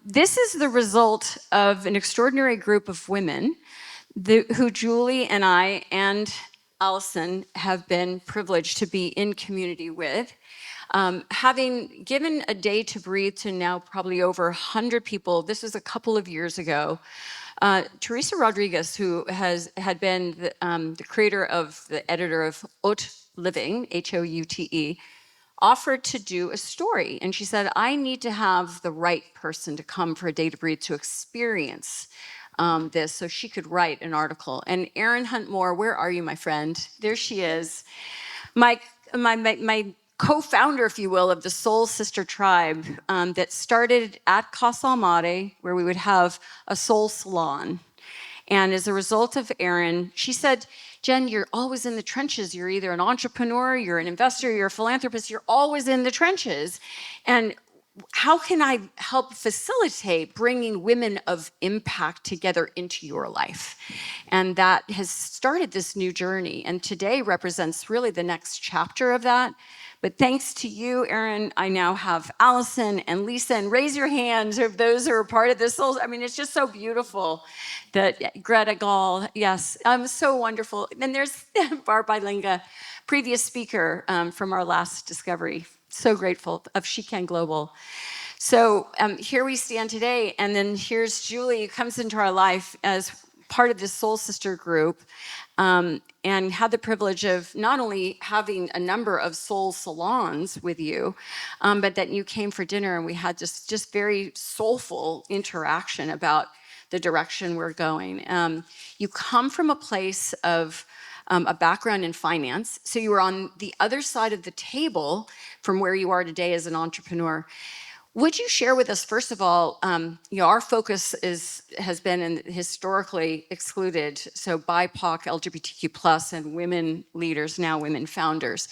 this is the result of an extraordinary group of women who Julie and I and Allison have been privileged to be in community with. Having given a day to breathe to now probably over 100 people, this was a couple of years ago. Teresa Rodriguez, who had been the creator of, the editor of Haute Living, Houte, offered to do a story. And she said, I need to have the right person to come for a day to breathe to experience this, so she could write an article. And Erin Hunt-Moore, where are you, my friend? There she is. My co-founder, if you will, of the Soul Sister Tribe that started at Casa Almade, where we would have a soul salon. And as a result of Erin, she said, Jen, you're always in the trenches. You're either an entrepreneur, you're an investor, you're a philanthropist, you're always in the trenches. And how can I help facilitate bringing women of impact together into your life? And that has started this new journey. And today represents really the next chapter of that. But thanks to you, Erin, I now have Allison and Lisa. And raise your hands of those who are part of this. I mean, it's just so beautiful that Greta Gall, yes, so wonderful. And there's Barb Bilinga, previous speaker from our last Discovery. So grateful of She Can Global. So here we stand today, and then here's Julie, who comes into our life as part of this Soul Sister group, and had the privilege of not only having a number of soul salons with you, but that you came for dinner and we had just very soulful interaction about the direction we're going. You come from a place of a background in finance, so you were on the other side of the table from where you are today as an entrepreneur. Would you share with us, first of all, our focus has been historically excluded, so BIPOC, LGBTQ+, and women leaders, now women founders.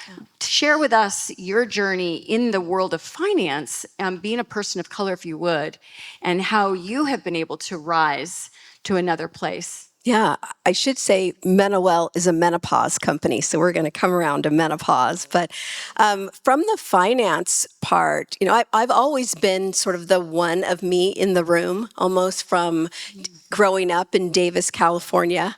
Yeah. Share with us your journey in the world of finance, being a person of color, if you would, and how you have been able to rise to another place. Yeah, I should say Menowell is a menopause company, so we're going to come around to menopause. But from the finance part, I've always been sort of the one of me in the room, almost from growing up in Davis, California.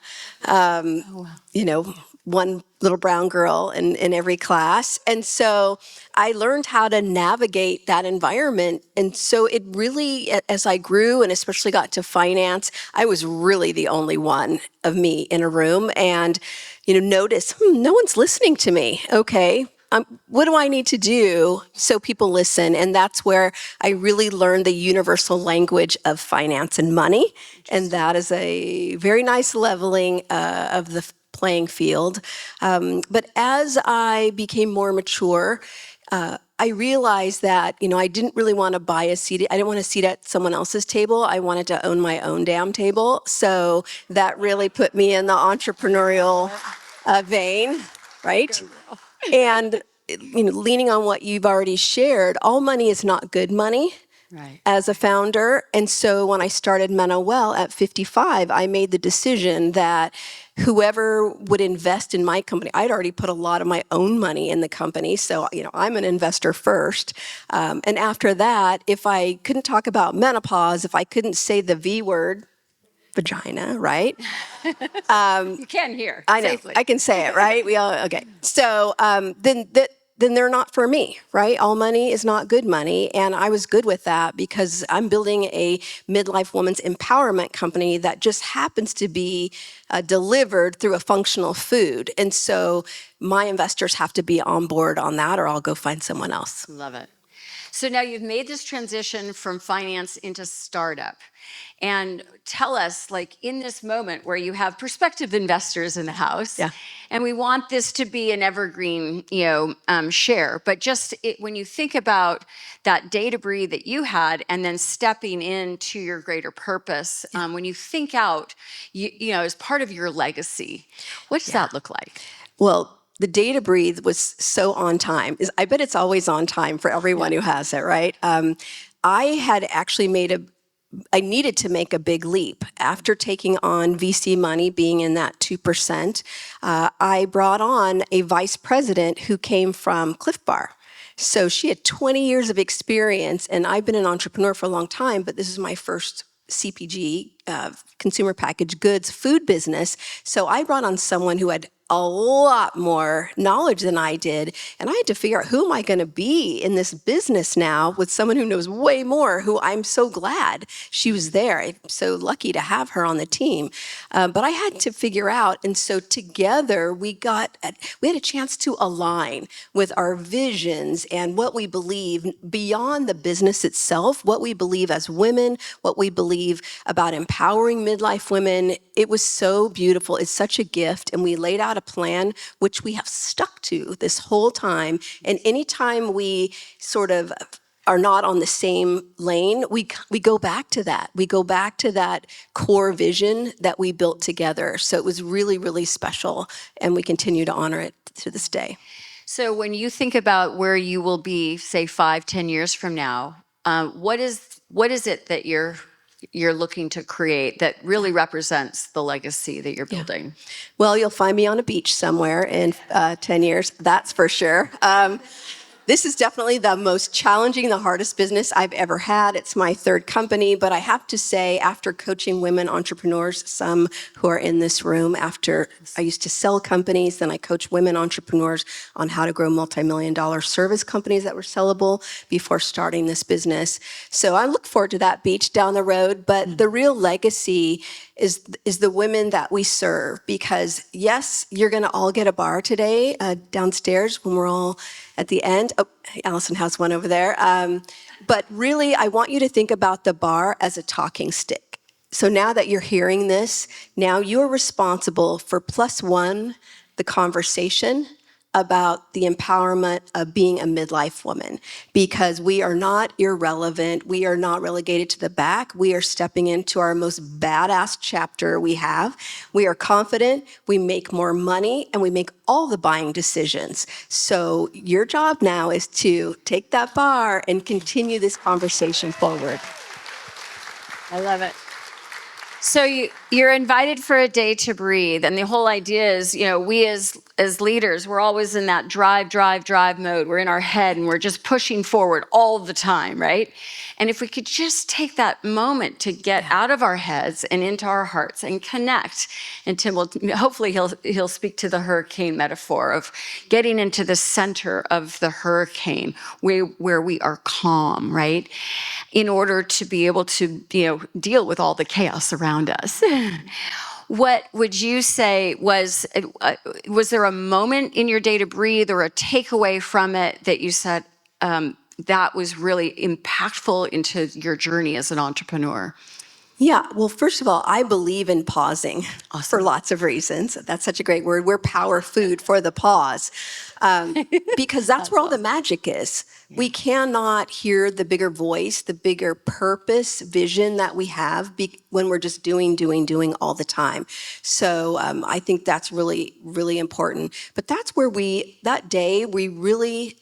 One little brown girl in every class. And so I learned how to navigate that environment. And so it really, as I grew and especially got to finance, I was really the only one of me in a room. And, notice, no one's listening to me. Okay. What do I need to do so people listen? And that's where I really learned the universal language of finance and money. And that is a very nice leveling of the playing field. But as I became more mature, I realized that, I didn't really want to buy a seat. I didn't want a seat at someone else's table. I wanted to own my own damn table. So that really put me in the entrepreneurial vein, right? And, leaning on what you've already shared, all money is not good money. Right. As a founder. And so when I started Menowell at 55, I made the decision that whoever would invest in my company, I'd already put a lot of my own money in the company. So, I'm an investor first. And after that, if I couldn't talk about menopause, if I couldn't say the V word, vagina, right? You can hear. I know. Safely. I can say it, right? We all, okay. So then they're not for me, right? All money is not good money. And I was good with that because I'm building a midlife woman's empowerment company that just happens to be delivered through a functional food. And so my investors have to be on board on that or I'll go find someone else. Love it. So now you've made this transition from finance into startup. And tell us, in this moment where you have prospective investors in the house, yeah. And we want this to be an evergreen, share. But just when you think about that day to breathe that you had, and then stepping into your greater purpose, yeah. When you think out, as part of your legacy, what does that look like? Well, the day to breathe was so on time. I bet it's always on time for everyone who has it, right? I had actually I needed to make a big leap. After taking on VC money, being in that 2%, I brought on a vice president who came from Cliff Bar. So she had 20 years of experience, and I've been an entrepreneur for a long time, but this is my first CPG, consumer packaged goods, food business. So I brought on someone who had a lot more knowledge than I did. And I had to figure out, who am I going to be in this business now with someone who knows way more, who I'm so glad she was there. I'm so lucky to have her on the team. But I had to figure out, and so together we had a chance to align with our visions and what we believe beyond the business itself, what we believe as women, what we believe about empowering midlife women. It was so beautiful. It's such a gift. And we laid out a plan, which we have stuck to this whole time. And anytime we sort of are not on the same lane, we go back to that. We go back to that core vision that we built together. So it was really, really special. And we continue to honor it to this day. So when you think about where you will be, say 5-10 years from now, what is it that you're looking to create that really represents the legacy that you're building? Well, you'll find me on a beach somewhere in 10 years, that's for sure. This is definitely the most challenging, the hardest business I've ever had. It's my third company, but I have to say, after coaching women entrepreneurs, some who are in this room, after I used to sell companies, then I coach women entrepreneurs on how to grow multi-million-dollar service companies that were sellable before starting this business. So I look forward to that beach down the road, but the real legacy is the women that we serve, because yes, you're gonna all get a bar today downstairs when we're all at the end. Oh, Allison has one over there. But really, I want you to think about the bar as a talking stick. So now that you're hearing this, now you're responsible for +1, the conversation about the empowerment of being a midlife woman, because we are not irrelevant. We are not relegated to the back. We are stepping into our most badass chapter we have. We are confident, we make more money, and we make all the buying decisions. So your job now is to take that bar and continue this conversation forward. I love it. So you're invited for a day to breathe. And the whole idea is, we as leaders, we're always in that drive mode. We're in our head and we're just pushing forward all the time, right? And if we could just take that moment to get out of our heads and into our hearts and connect. And Tim will, hopefully he'll speak to the hurricane metaphor of getting into the center of the hurricane where we are calm, right? In order to be able to, deal with all the chaos around us. What would you say was there a moment in your day to breathe or a takeaway from it that you said that was really impactful into your journey as an entrepreneur? Yeah, well, first of all, I believe in pausing for lots of reasons. That's such a great word. We're power food for the pause, because that's where all the magic is. Yeah. We cannot hear the bigger voice, the bigger purpose, vision that we have when we're just doing all the time. So I think that's really, really important. But that's where that day, we really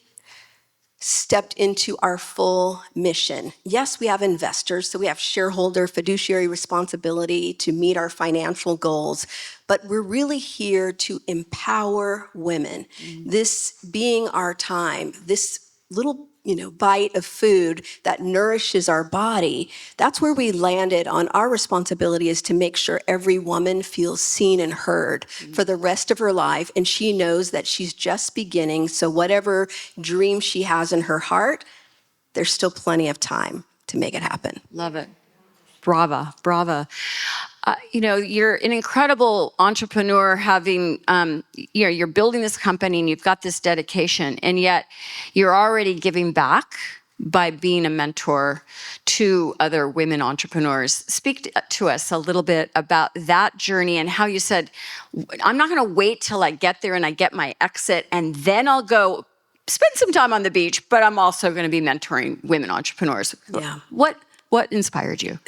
stepped into our full mission. Yes, we have investors, so we have shareholder fiduciary responsibility to meet our financial goals, but we're really here to empower women. This being our time, this little bite of food that nourishes our body, that's where we landed on our responsibility, is to make sure every woman feels seen and heard for the rest of her life. And she knows that she's just beginning. So whatever dream she has in her heart, there's still plenty of time to make it happen. Love it. Brava. You're an incredible entrepreneur, having, you're building this company and you've got this dedication, and yet you're already giving back by being a mentor to other women entrepreneurs. Speak to us a little bit about that journey and how you said, I'm not going to wait till I get there and I get my exit, and then I'll go spend some time on the beach, but I'm also going to be mentoring women entrepreneurs. Yeah. What inspired you?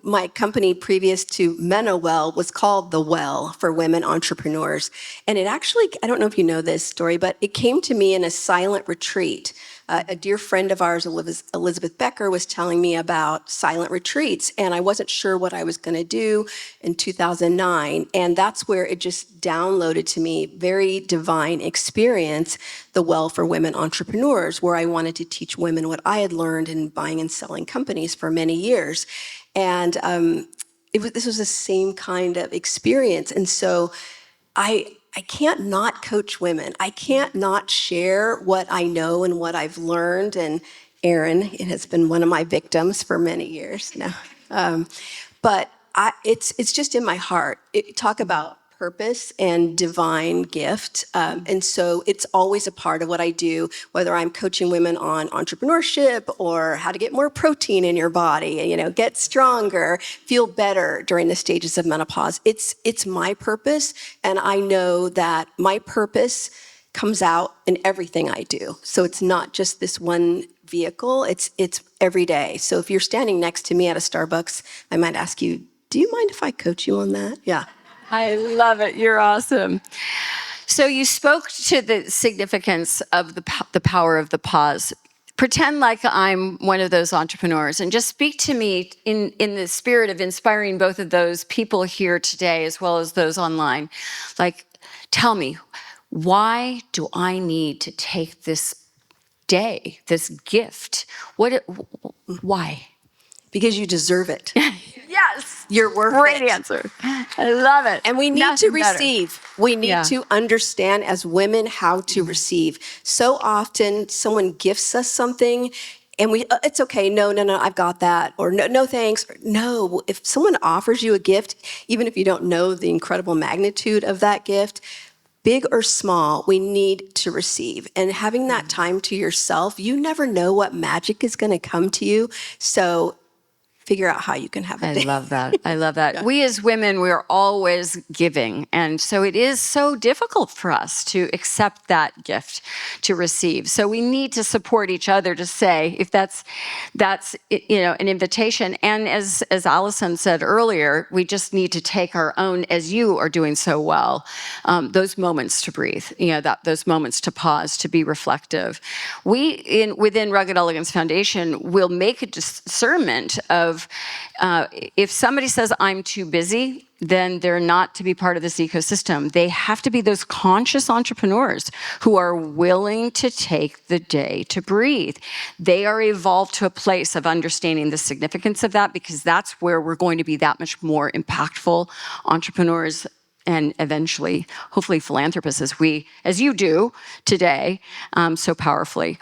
my company previous to Menowell was called The Well for Women Entrepreneurs. And it actually, I don't know if you know this story, but it came to me in a silent retreat. A dear friend of ours, Elizabeth Becker, was telling me about silent retreats, and I wasn't sure what I was going to do in 2009. And that's where it just downloaded to me, very divine experience, The Well for Women Entrepreneurs, where I wanted to teach women what I had learned in buying and selling companies for many years. And this was the same kind of experience. And so I can't not coach women. I can't not share what I know and what I've learned. And Erin has been one of my victims for many years now. But it's just in my heart. Talk about purpose and divine gift. And so it's always a part of what I do, whether I'm coaching women on entrepreneurship or how to get more protein in your body, get stronger, feel better during the stages of menopause. It's my purpose, and I know that my purpose comes out in everything I do. So it's not just this one vehicle, it's every day. So if you're standing next to me at a Starbucks, I might ask you, do you mind if I coach you on that? Yeah. I love it. You're awesome. So you spoke to the significance of the power of the pause. Pretend like I'm one of those entrepreneurs and just speak to me in the spirit of inspiring both of those people here today as well as those online. Like, tell me, why do I need to take this day, this gift? Why? Because you deserve it. Yes. You're worth Great it. answer. I love it. And we need Nothing to receive. Better. We need to understand as women how to receive. So often someone gifts us something and it's okay, no, I've got that. Or no, thanks. No, if someone offers you a gift, even if you don't know the incredible magnitude of that gift, big or small, we need to receive. And having that time to yourself, you never know what magic is going to come to you. So figure out how you can have a day. I love that. I love that. Yeah. We as women, we're always giving. And so it is so difficult for us to accept that gift, to receive. So we need to support each other to say, if that's an invitation. And as Allison said earlier, we just need to take our own, as you are doing so well, those moments to breathe, those moments to pause, to be reflective. Within Rugged Elegance Foundation, will make a discernment of if somebody says, I'm too busy, then they're not to be part of this ecosystem. They have to be those conscious entrepreneurs who are willing to take the day to breathe. They are evolved to a place of understanding the significance of that, because that's where we're going to be that much more impactful entrepreneurs and eventually, hopefully, philanthropists, as you do today, so powerfully.